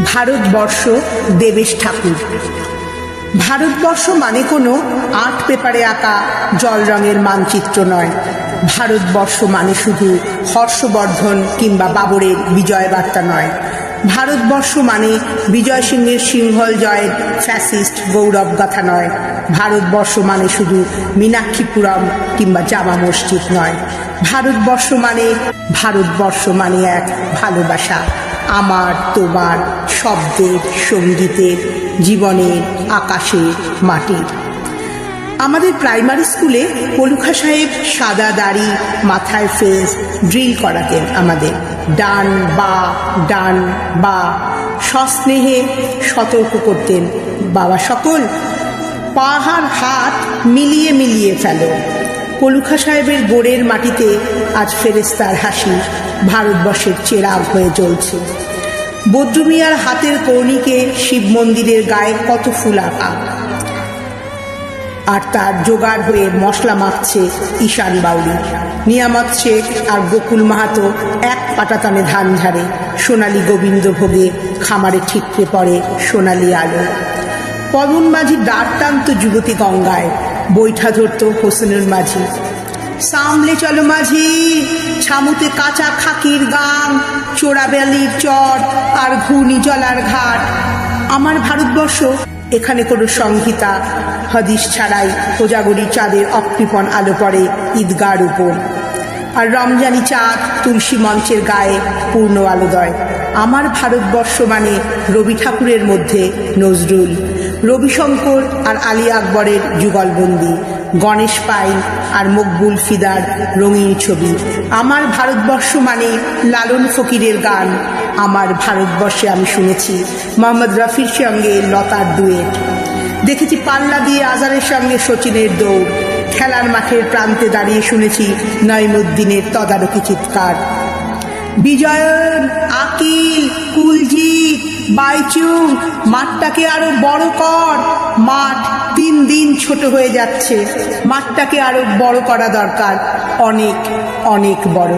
ভারতবর্ষ দেবেশ ঠাকুর। ভারতবর্ষ মানে কোনো আর্ট পেপারে আঁকা জল রঙের মানচিত্র নয়। ভারতবর্ষ মানে শুধু হর্ষবর্ধন কিংবা বাবরের বিজয় বার্তা নয়। ভারতবর্ষ মানে বিজয় সিংহের সিংহল জয়ের ফ্যাসিস্ট গৌরব গাথা নয়। ভারতবর্ষ মানে শুধু মীনাক্ষীপুরম কিংবা জামা মসজিদ নয়। ভারতবর্ষ মানে এক ভালোবাসা, আমার তোমার, শব্দের, সঙ্গীতের, জীবনের, আকাশের, মাটির। আমাদের প্রাইমারি স্কুলে পলুখা সাহেব সাদা দাড়ি, মাথায় ফেস ড্রিল করাতেন আমাদের। ডান বা সস্নেহে সতর্ক করতেন, বাবা সকল পাহাড় হাত মিলিয়ে মিলিয়ে ফেলো। পলুখা সাহেবের গোড়ের মাটিতে আজ ফেরেস্তার হাসি ভারতবর্ষের চেরাগ হয়ে জ্বলছে। বদ্রু মিয়ার হাতের কর্ণিকে শিব মন্দিরের গায়ে কত ফুল আঁকা, আর তার জোগাড় হয়ে মশলা মাখছে ঈশান বাউরি। নিয়ামত শেখ আর গোকুল মাহাতো এক পাটাতনে ধান ঝাড়ে। সোনালী গোবিন্দ ভোগে খামারে ঠিকরে পড়ে সোনালী আলো। পবন মাঝি দাঁড় টানত যুবতী গঙ্গায়, বৈঠা ধরত হোসেনুর মাঝি। সামলে চলো মাঝি, ছামুতে কাঁচা খাকির গাং, চোরাবেলির চট আর ঘূর্ণিজলার ঘাট। আমার ভারতবর্ষ এখানে কোনো সংহিতা হাদিস ছাড়াই কোজাগরি চাঁদের অকৃপণ আলো পড়ে ঈদগার উপর, আর রমজানি চাঁদ তুলসী মঞ্চের গায়ে পূর্ণ আলোদয়। আমার ভারতবর্ষ মানে রবি ঠাকুরের মধ্যে নজরুল, রবিশঙ্কর আর আলী আকবরের যুগলবন্দি, গণেশ পাইন আর মকবুল ফিদার রঙিন ছবি। আমার ভারতবর্ষ মানে লালন ফকিরের গান। আমার ভারতবর্ষে আমি শুনেছি মোহাম্মদ রফির সঙ্গে লতার ডুয়েট, দেখেছি পাল্লা দিয়ে আজারের সঙ্গে শচীনের দৌড়, খেলার মাঠের প্রান্তে দাঁড়িয়ে শুনেছি নঈমুদ্দিনের তদারকি চিৎকার। বিজয়ন, আকিল, কুলজিৎ, বাইচুং, মাঠটাকে আরো বড় কর, মাঠ দিন দিন ছোট হয়ে যাচ্ছে, মাঠটাকে আরো বড় করা দরকার, অনেক অনেক বড়।